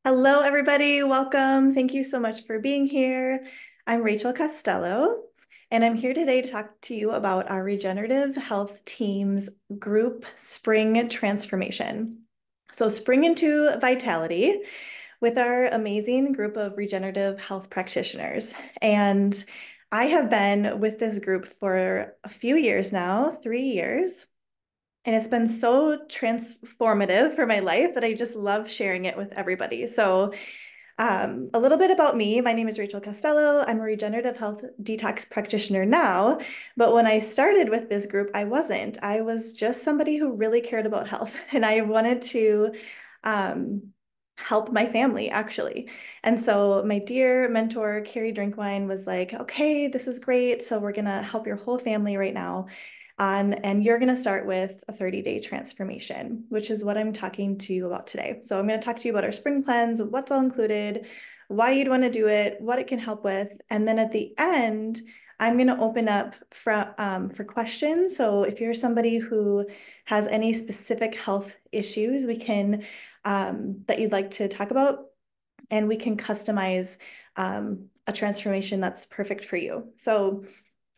Hello, everybody. Welcome. Thank you so much for being here. I'm Rachel Costello, and I'm here today to talk to you about our regenerative health team's group spring transformation. So, spring into vitality with our amazing group of regenerative health practitioners. And I have been with this group for a few years now, 3 years. And it's been so transformative for my life that I just love sharing it with everybody. So, a little bit about me. My name is Rachel Costello. I'm a regenerative health detox practitioner now. But when I started with this group, I wasn't. I was just somebody who really cared about health and I wanted to um, help my family, actually. And so my dear mentor, Carrie Drinkwine, was like, okay, this is great. So we're going to help your whole family right now. And you're going to start with a 30-day transformation, which is what I'm talking to you about today. So I'm going to talk to you about our spring cleanse, what's all included, why you'd want to do it, what it can help with. And then at the end, I'm going to open up for questions. So if you're somebody who has any specific health issues, we can that you'd like to talk about, and we can customize a transformation that's perfect for you. So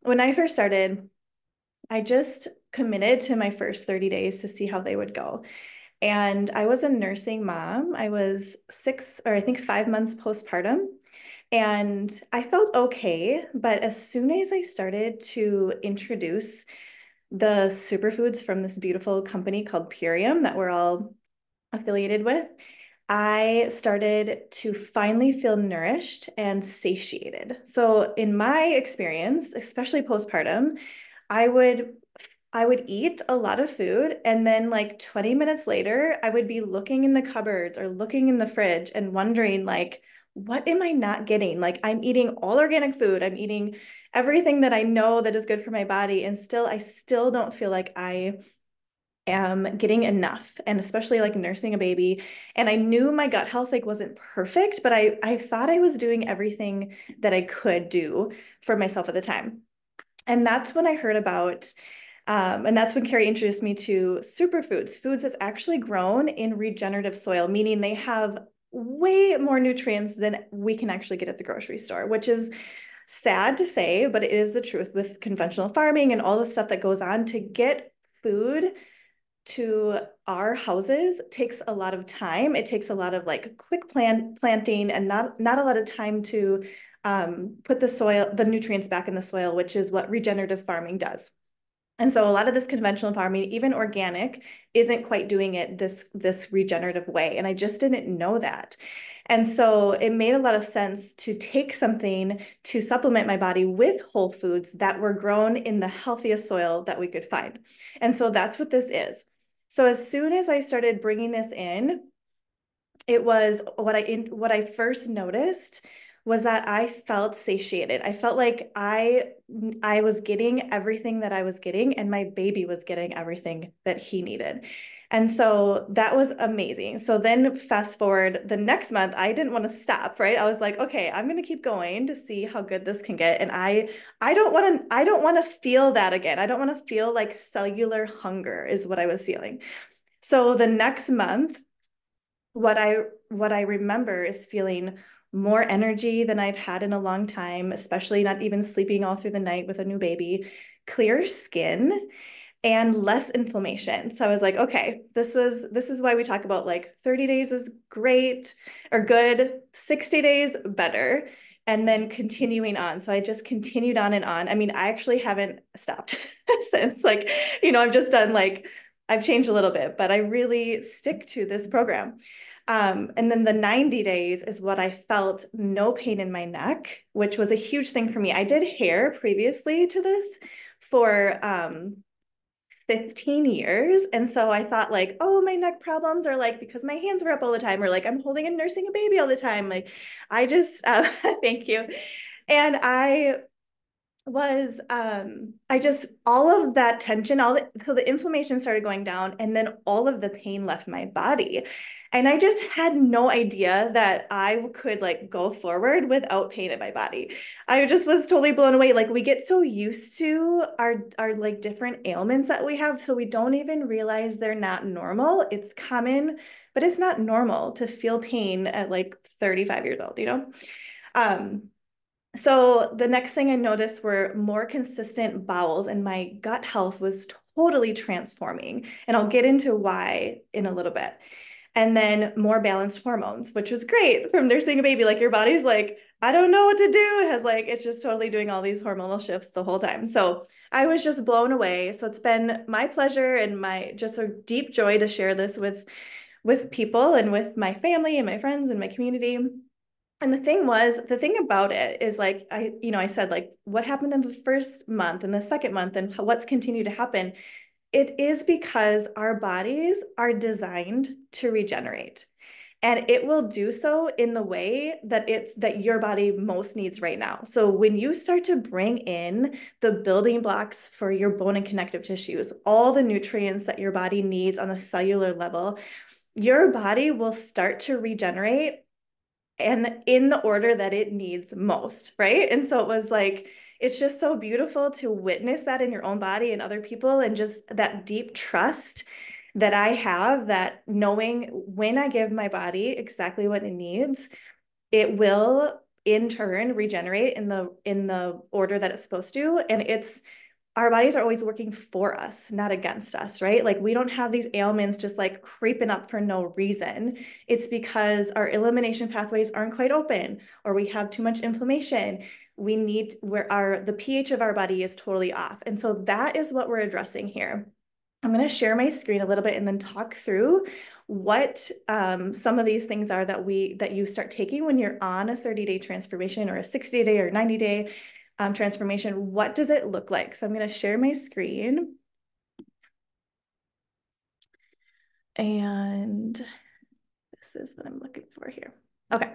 when I first started, I just committed to my first 30 days to see how they would go. And I was a nursing mom. I was 5 months postpartum. And I felt okay. But as soon as I started to introduce the superfoods from this beautiful company called Purium that we're all affiliated with, I started to finally feel nourished and satiated. So in my experience, especially postpartum, I would I would eat a lot of food, and then like 20 minutes later, I would be looking in the cupboards or looking in the fridge and wondering like, what am I not getting? Like I'm eating all organic food. I'm eating everything that I know that is good for my body, and I still don't feel like I am getting enough, and especially like nursing a baby. And I knew my gut health like wasn't perfect, but I thought I was doing everything that I could do for myself at the time. And that's when I heard about, and that's when Carrie introduced me to superfoods, foods that's actually grown in regenerative soil, meaning they have way more nutrients than we can actually get at the grocery store, which is sad to say, but it is the truth with conventional farming and all the stuff that goes on to get food to our houses takes a lot of time. It takes a lot of like quick planting and not a lot of time to put the nutrients back in the soil, which is what regenerative farming does. And so a lot of this conventional farming, even organic, isn't quite doing it this regenerative way. And I just didn't know that. And so it made a lot of sense to take something to supplement my body with whole foods that were grown in the healthiest soil that we could find. And so that's what this is. So as soon as I started bringing this in, it was what I first noticed was that I felt satiated. I felt like I was getting everything that I was getting, and my baby was getting everything that he needed. And so that was amazing. So then fast forward the next month, I didn't want to stop, right? I was like, okay, I'm going to keep going to see how good this can get. And I don't want to feel that again. I don't want to feel like cellular hunger is what I was feeling. So the next month, what I what I remember is feeling more energy than I've had in a long time, especially not even sleeping all through the night with a new baby, clear skin, and less inflammation. So I was like, okay, this is why we talk about like 30 days is great or good, 60 days better, and then continuing on. So I just continued on and on. I mean, I actually haven't stopped since like, I've just done like I've changed a little bit, but I really stick to this program. And then the 90 days is what I felt no pain in my neck, which was a huge thing for me. I did hair previously to this for 15 years. And so I thought like, oh, my neck problems are like because my hands were up all the time, or like I'm holding and nursing a baby all the time. Like I just, thank you. And was I just all of that tension, so the inflammation started going down, and then all of the pain left my body. And I just had no idea that I could like go forward without pain in my body. I just was totally blown away. Like we get so used to our like different ailments that we have, so we don't even realize they're not normal. It's common, but it's not normal to feel pain at like 35 years old, you know? Um, so the next thing I noticed were more consistent bowels, and my gut health was totally transforming. And I'll get into why in a little bit. And then more balanced hormones, which was great from nursing a baby. Like your body's like, I don't know what to do. It has like, it's just totally doing all these hormonal shifts the whole time. So I was just blown away. So it's been my pleasure and my just a deep joy to share this with people and with my family and my friends and my community. And the thing about it is like, I said, like, what happened in the first month and the second month and what's continued to happen? It is because our bodies are designed to regenerate. And it will do so in the way that your body most needs right now. So when you start to bring in the building blocks for your bone and connective tissues, all the nutrients that your body needs on a cellular level, your body will start to regenerate and in the order that it needs most, right? And so it was like, it's just so beautiful to witness that in your own body and other people, and just that deep trust that I have, that knowing when I give my body exactly what it needs, it will in turn regenerate in the order that it's supposed to. And it's our bodies are always working for us, not against us, right? Like we don't have these ailments just like creeping up for no reason. It's because our elimination pathways aren't quite open, or we have too much inflammation. We need where the pH of our body is totally off. And so that is what we're addressing here. I'm going to share my screen a little bit and then talk through what some of these things are that you start taking when you're on a 30-day transformation or a 60-day or 90-day transformation. What does it look like? So I'm going to share my screen. And this is what I'm looking for here. Okay.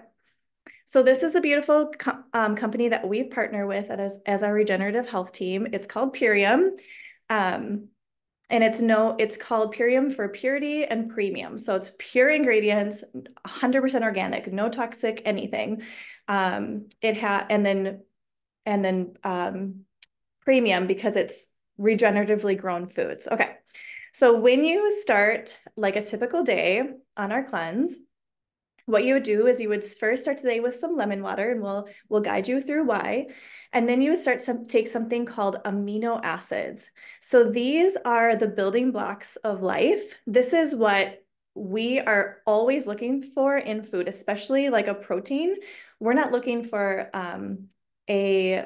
So this is a beautiful company that we partner with as our regenerative health team. It's called Purium. And it's called Purium for purity and premium. So it's pure ingredients, 100% organic, no toxic anything. And then premium because it's regeneratively grown foods. Okay. So when you start like a typical day on our cleanse, what you would do is you would first start the day with some lemon water, and we'll guide you through why. And then you would take something called amino acids. So these are the building blocks of life. This is what we are always looking for in food, especially like a protein. We're not looking for a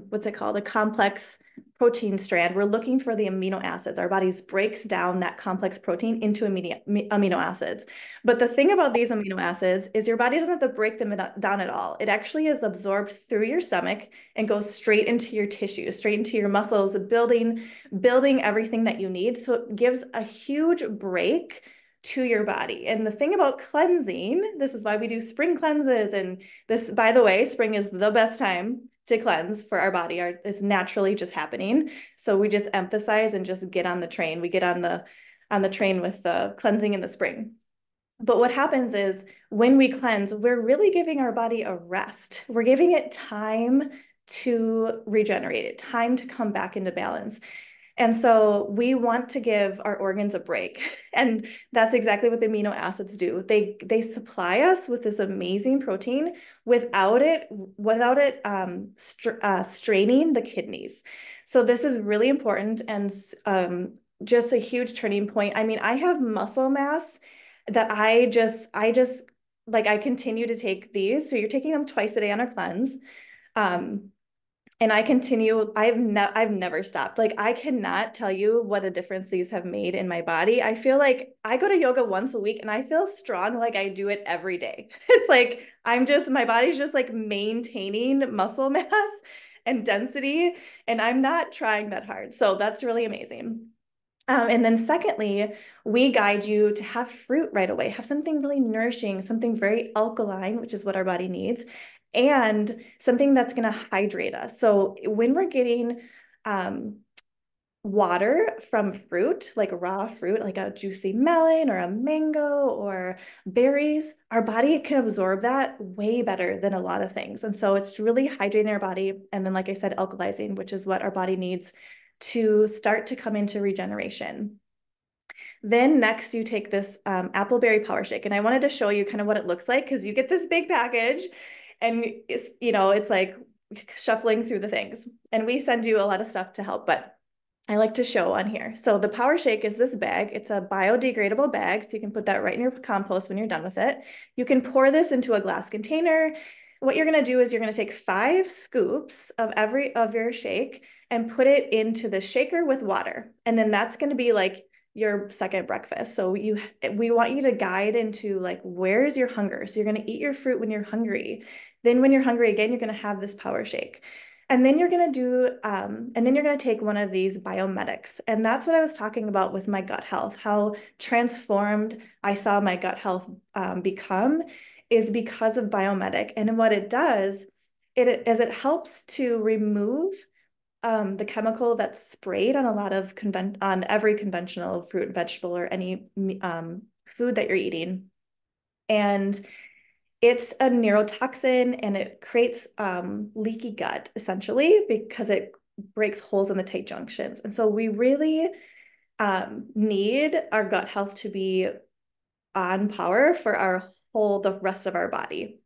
what's it called? A complex protein strand. We're looking for the amino acids. Our bodies breaks down that complex protein into amino acids. But the thing about these amino acids is your body doesn't have to break them down at all. It actually is absorbed through your stomach and goes straight into your tissues, straight into your muscles, building everything that you need. So it gives a huge break to your body. And the thing about cleansing, this is why we do spring cleanses. And this, by the way, spring is the best time to cleanse for our body. It's naturally just happening. So we just emphasize and just get on the train. We get on the train with the cleansing in the spring. But what happens is when we cleanse, we're really giving our body a rest. We're giving it time to regenerate it, time to come back into balance. And so we want to give our organs a break. And that's exactly what the amino acids do. They supply us with this amazing protein without it straining the kidneys. So this is really important and just a huge turning point. I mean, I have muscle mass that I just like I continue to take these. So you're taking them twice a day on our cleanse. Um, and I continue, I've never stopped. Like I cannot tell you what a difference these have made in my body. I feel like I go to yoga once a week and I feel strong like I do it every day. It's like my body's just like maintaining muscle mass and density, and I'm not trying that hard. So that's really amazing. And then secondly, we guide you to have fruit right away, have something really nourishing, something very alkaline, which is what our body needs. and something that's going to hydrate us. So when we're getting water from fruit, like raw fruit, like a juicy melon or a mango or berries, our body can absorb that way better than a lot of things. And so it's really hydrating our body. And then, like I said, alkalizing, which is what our body needs to start to come into regeneration. Then next you take this appleberry power shake. And I wanted to show you kind of what it looks like because you get this big package and it's like shuffling through the things. And we send you a lot of stuff to help, but I like to show on here. So the power shake is this bag. It's a biodegradable bag, so you can put that right in your compost when you're done with it. You can pour this into a glass container. What you're gonna do is you're gonna take 5 scoops of every of your shake and put it into the shaker with water. And then that's gonna be like your second breakfast. So we want you to guide into like, where's your hunger? So you're gonna eat your fruit when you're hungry. Then when you're hungry again, you're gonna have this power shake. And then you're going to take one of these biomedics. And that's what I was talking about with my gut health, how transformed I saw my gut health become is because of biomedic. And what it does, it helps to remove the chemical that's sprayed on a lot of on every conventional fruit and vegetable or any food that you're eating. And it's a neurotoxin and it creates leaky gut essentially because it breaks holes in the tight junctions. And so we really need our gut health to be on power for the rest of our body.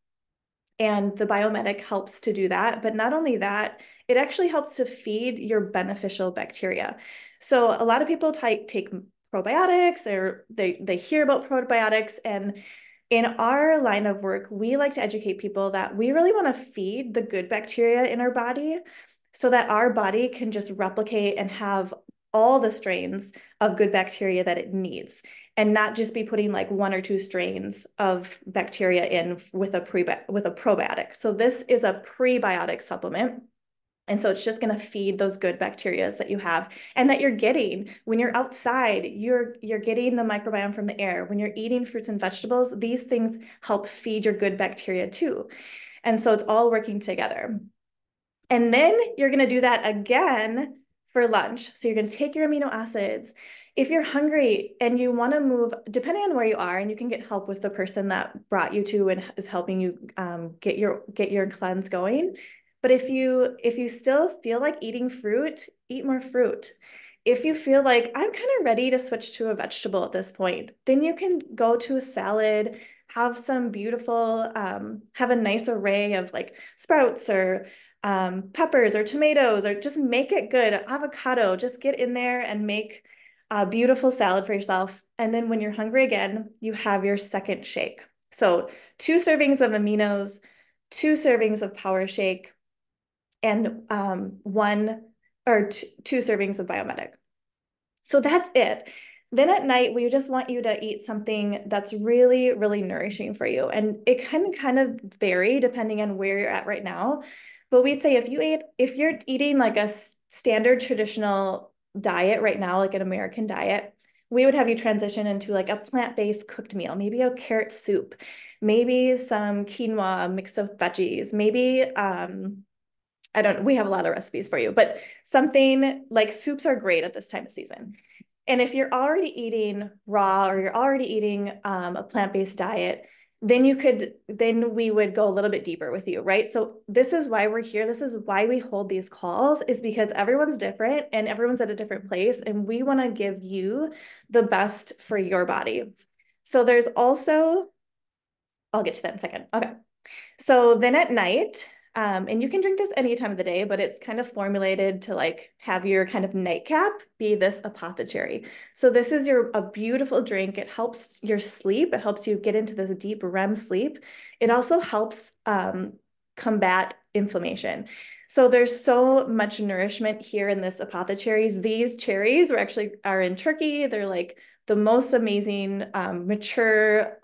And the biomedic helps to do that. But not only that, it actually helps to feed your beneficial bacteria. So a lot of people take probiotics or they hear about probiotics, and in our line of work, we like to educate people that we really want to feed the good bacteria in our body so that our body can just replicate and have all the strains of good bacteria that it needs, and not just be putting like 1 or 2 strains of bacteria in with a probiotic. So this is a prebiotic supplement. And so it's just going to feed those good bacteria that you have and that you're getting when you're outside. You're getting the microbiome from the air. When you're eating fruits and vegetables, these things help feed your good bacteria too. And so it's all working together. And then you're going to do that again for lunch. So you're going to take your amino acids. If you're hungry and you want to move, depending on where you are, and you can get help with the person that brought you to and is helping you get your cleanse going. But if you still feel like eating fruit, eat more fruit. If you feel like I'm kind of ready to switch to a vegetable at this point, then you can go to a salad, have some beautiful, have a nice array of like sprouts or peppers or tomatoes, or just make it good. Avocado, just get in there and make a beautiful salad for yourself. And then when you're hungry again, you have your second shake. So 2 servings of aminos, 2 servings of power shake, and 2 servings of biomedic. So that's it. Then at night, we just want you to eat something that's really, really nourishing for you. And it can kind of vary depending on where you're at right now. But we'd say if you're eating like a standard traditional diet right now, like an American diet, we would have you transition into like a plant-based cooked meal, maybe a carrot soup, maybe some quinoa mixed with veggies, maybe we have a lot of recipes for you, but something like soups are great at this time of season. And if you're already eating raw or you're already eating a plant-based diet, then we would go a little bit deeper with you, right? So this is why we're here. This is why we hold these calls, is because everyone's different and everyone's at a different place. And we want to give you the best for your body. So there's also, I'll get to that in a second. Okay. So then at night, and you can drink this any time of the day, but it's kind of formulated to like have your kind of nightcap be this apothecary. So this is a beautiful drink. It helps your sleep. It helps you get into this deep REM sleep. It also helps combat inflammation. So there's so much nourishment here in this apothecaries. These cherries are in Turkey. They're like the most amazing mature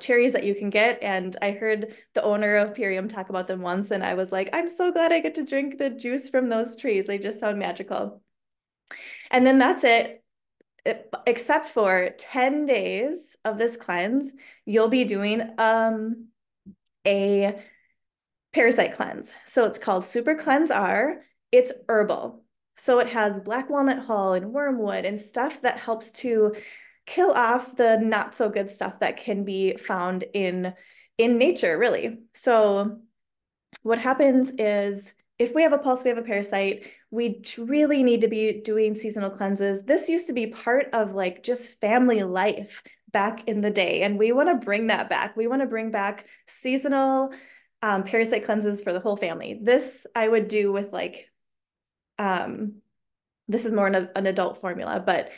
cherries that you can get. And I heard the owner of Purium talk about them once, and I was like, I'm so glad I get to drink the juice from those trees. They just sound magical. And then that's it. Except for 10 days of this cleanse, you'll be doing a parasite cleanse. So it's called Super Cleanse R. It's herbal. So it has black walnut hull and wormwood and stuff that helps to kill off the not so good stuff that can be found in nature, really. So what happens is if we have a pulse, we have a parasite, we really need to be doing seasonal cleanses. This used to be part of like just family life back in the day, and we want to bring that back. We want to bring back seasonal parasite cleanses for the whole family. This I would do with like, this is more an adult formula, but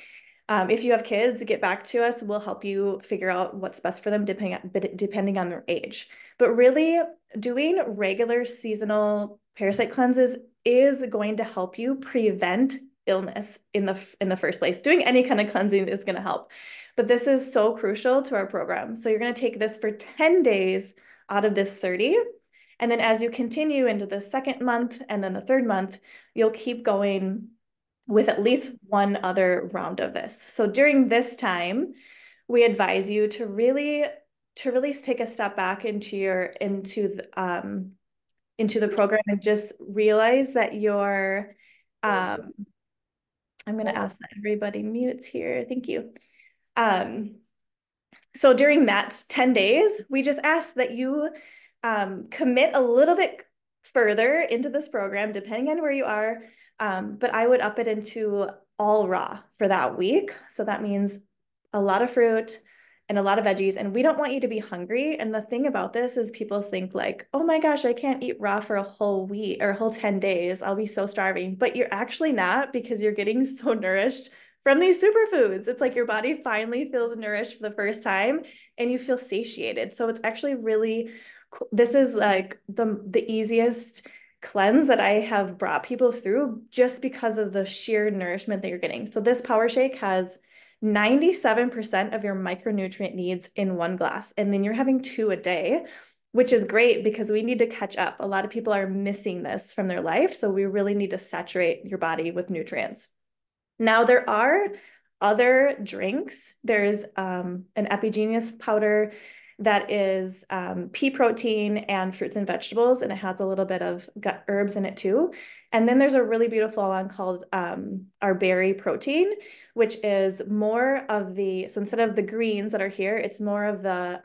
if you have kids, get back to us. We'll help you figure out what's best for them depending on their age. But really, doing regular seasonal parasite cleanses is going to help you prevent illness in the first place. Doing any kind of cleansing is going to help. But this is so crucial to our program. So you're going to take this for 10 days out of this 30. And then as you continue into the second month and then the third month, you'll keep going with at least one other round of this. So during this time, we advise you to really take a step back into the program and just realize that you're I'm going to ask that everybody mutes here. Thank you. So during that 10 days, we just ask that you commit a little bit further into this program, depending on where you are. But I would up it into all raw for that week. So that means a lot of fruit and a lot of veggies. And we don't want you to be hungry. And the thing about this is people think like, oh my gosh, I can't eat raw for a whole week or a whole 10 days. I'll be so starving. But you're actually not, because you're getting so nourished from these superfoods. It's like your body finally feels nourished for the first time and you feel satiated. So it's actually really cool. This is like the easiest cleanse that I have brought people through just because of the sheer nourishment that you're getting. So this power shake has 97% of your micronutrient needs in one glass, and then you're having 2 a day, which is great because we need to catch up. A lot of people are missing this from their life, so we really need to saturate your body with nutrients. Now, there are other drinks. There's an Epigenus powder that is pea protein and fruits and vegetables, and it has a little bit of gut herbs in it too. And then there's a really beautiful one called our berry protein, which is more of so instead of the greens that are here, it's more of the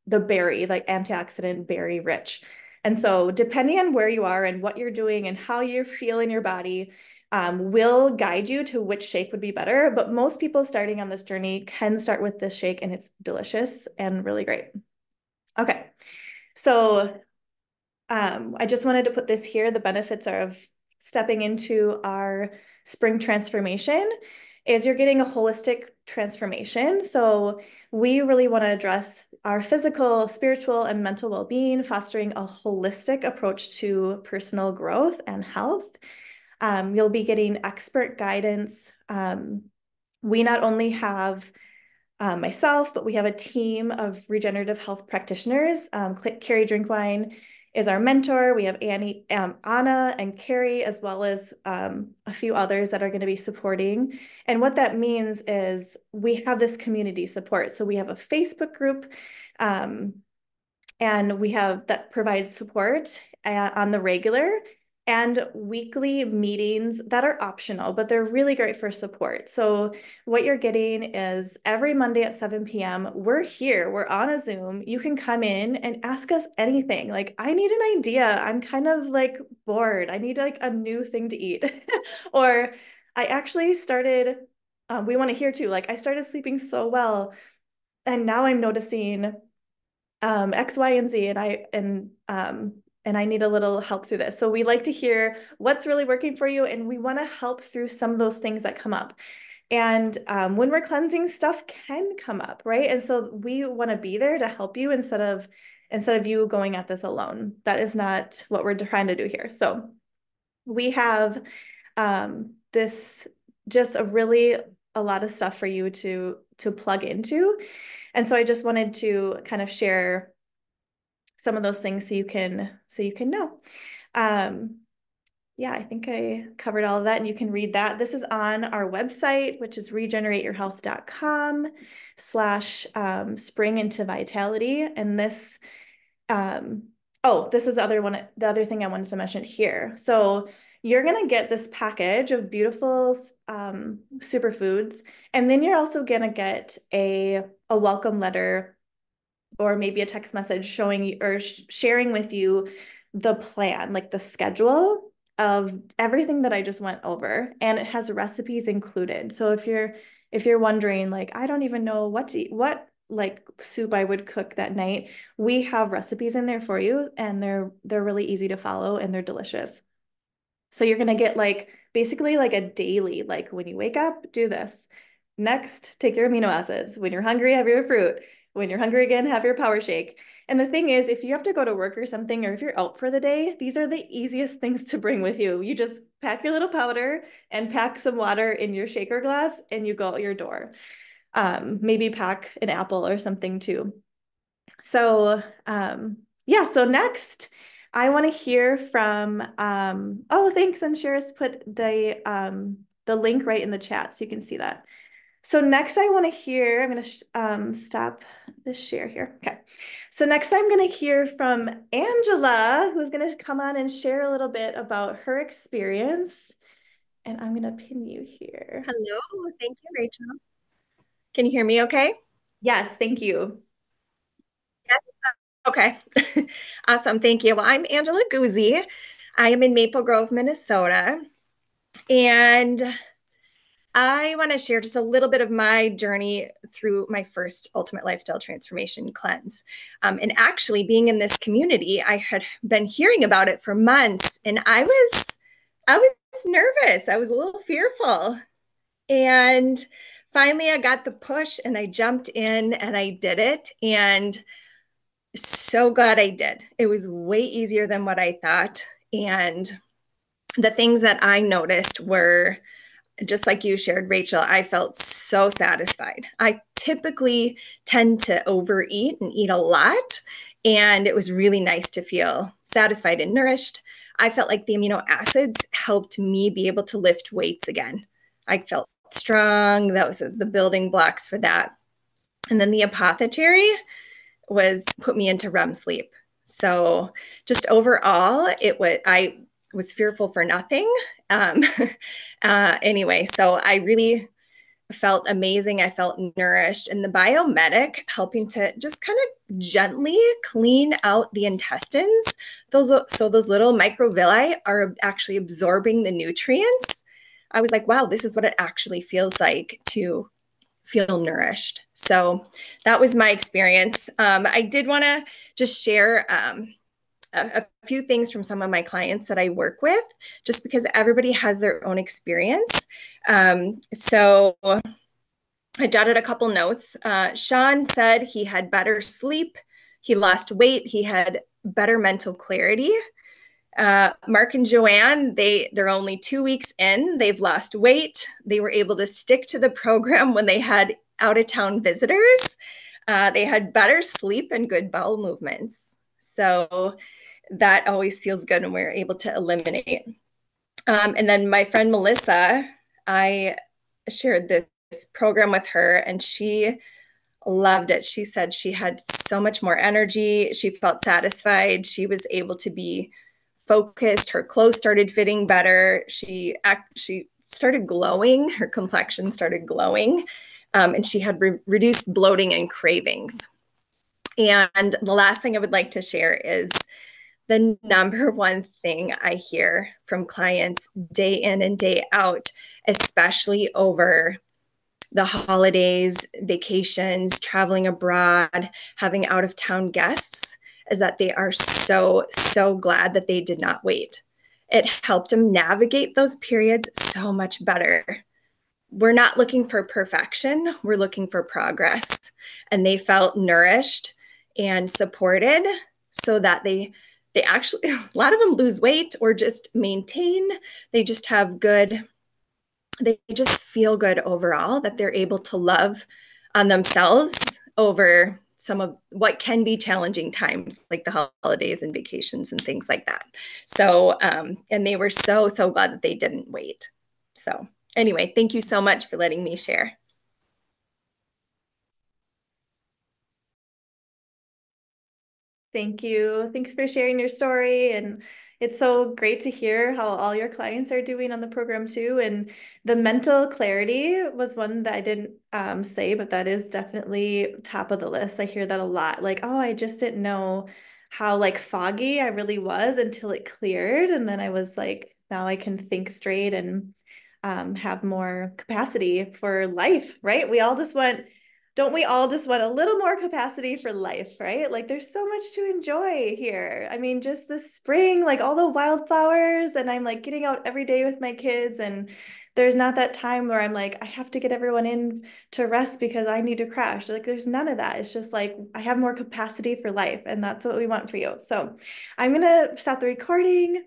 berry, like antioxidant berry rich. And so depending on where you are and what you're doing and how you feel in your body, will guide you to which shake would be better. But most people starting on this journey can start with this shake, and it's delicious and really great. Okay, so I just wanted to put this here. The benefits of stepping into our spring transformation is you're getting a holistic transformation. So we really want to address our physical, spiritual, and mental well-being, fostering a holistic approach to personal growth and health. You'll be getting expert guidance. We not only have myself, but we have a team of regenerative health practitioners. Carrie Drinkwine is our mentor. We have Anna and Carrie, as well as a few others that are going to be supporting. And what that means is we have this community support. So we have a Facebook group, and we have that provides support on the regular, and weekly meetings that are optional, but they're really great for support. So what you're getting is every Monday at 7 p.m., we're here, we're on a Zoom. You can come in and ask us anything. Like, I need an idea. I'm kind of like bored. I need like a new thing to eat. Or I actually started, we want to hear too, like I started sleeping so well, and now I'm noticing X, Y, and Z, and I need a little help through this. So we like to hear what's really working for you, and we want to help through some of those things that come up. And when we're cleansing, stuff can come up, right? And so we want to be there to help you instead of you going at this alone. That is not what we're trying to do here. So we have this just a lot of stuff for you to plug into. And so I just wanted to kind of share some of those things so you can know. Yeah, I think I covered all of that, and you can read that. This is on our website, which is regenerateyourhealth.com/spring into vitality. And this Oh, this is the other thing I wanted to mention here. So you're gonna get this package of beautiful superfoods, and then you're also gonna get a welcome letter or maybe a text message showing you or sharing with you the plan, like the schedule of everything that I just went over, and it has recipes included. So if you're wondering, like, I don't even know what like soup I would cook that night, we have recipes in there for you, and they're really easy to follow and they're delicious. So you're gonna get like basically like a daily, like when you wake up, do this. Next, take your amino acids. When you're hungry, have your fruit. When you're hungry again, have your power shake. And the thing is, if you have to go to work or something, or if you're out for the day, these are the easiest things to bring with you. You just pack your little powder and pack some water in your shaker glass, and you go out your door. Maybe pack an apple or something too. So, yeah, so next I want to hear from oh, thanks, and Shara's put the link right in the chat so you can see that. So next I want to hear, I'm going to stop the share here. Okay. So next I'm going to hear from Angela, who's going to come on and share a little bit about her experience. And I'm going to pin you here. Hello, thank you, Rachel. Can you hear me okay? Yes, thank you. Yes. Okay. Awesome. Thank you. Well, I'm Angela Guzzi. I am in Maple Grove, Minnesota. And I want to share just a little bit of my journey through my first Ultimate Lifestyle Transformation cleanse. And actually, being in this community, I had been hearing about it for months, and I was nervous. I was a little fearful. And finally, I got the push and I jumped in and I did it. And so glad I did. It was way easier than what I thought. And the things that I noticed were just like you shared, Rachel, I felt so satisfied. I typically tend to overeat and eat a lot. And it was really nice to feel satisfied and nourished. I felt like the amino acids helped me be able to lift weights again. I felt strong. That was the building blocks for that. And then the apothecary was put me into REM sleep. So just overall, I was fearful for nothing. Um, anyway, so I really felt amazing. I felt nourished, and the biomedic helping to just kind of gently clean out the intestines. Those little microvilli are actually absorbing the nutrients. I was like, wow, this is what it actually feels like to feel nourished. So that was my experience. I did want to just share a few things from some of my clients that I work with, just because everybody has their own experience. So I jotted a couple notes. Sean said he had better sleep, he lost weight, he had better mental clarity. Mark and Joanne, they're only 2 weeks in. They've lost weight. They were able to stick to the program when they had out of town visitors. They had better sleep and good bowel movements. So that always feels good when we're able to eliminate. And then my friend Melissa, I shared this program with her, and she loved it. She said she had so much more energy. She felt satisfied. She was able to be focused. Her clothes started fitting better. She started glowing. Her complexion started glowing. And she had reduced bloating and cravings. And the last thing I would like to share is the number one thing I hear from clients day in and day out, especially over the holidays, vacations, traveling abroad, having out of town guests, is that they are so, so glad that they did not wait. It helped them navigate those periods so much better. We're not looking for perfection, we're looking for progress. And they felt nourished and supported so that they actually, a lot of them lose weight or just maintain. They just have good, they just feel good overall, that they're able to love on themselves over some of what can be challenging times like the holidays and vacations and things like that. So and they were so, so glad that they didn't wait. So anyway, thank you so much for letting me share. Thank you. Thanks for sharing your story. And it's so great to hear how all your clients are doing on the program too. And the mental clarity was one that I didn't say, but that is definitely top of the list. I hear that a lot. Like, oh, I just didn't know how like foggy I really was until it cleared. And then I was like, now I can think straight and have more capacity for life, right? Don't we all just want a little more capacity for life, right? Like there's so much to enjoy here. I mean, just this spring, like all the wildflowers, and I'm like getting out every day with my kids, and there's not that time where I'm like, I have to get everyone in to rest because I need to crash. Like there's none of that. It's just like I have more capacity for life, and that's what we want for you. So I'm gonna stop the recording.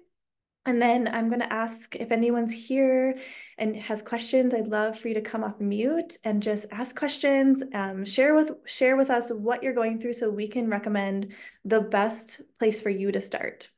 And then I'm going to ask if anyone's here and has questions. I'd love for you to come off mute and just ask questions. Share with us what you're going through so we can recommend the best place for you to start.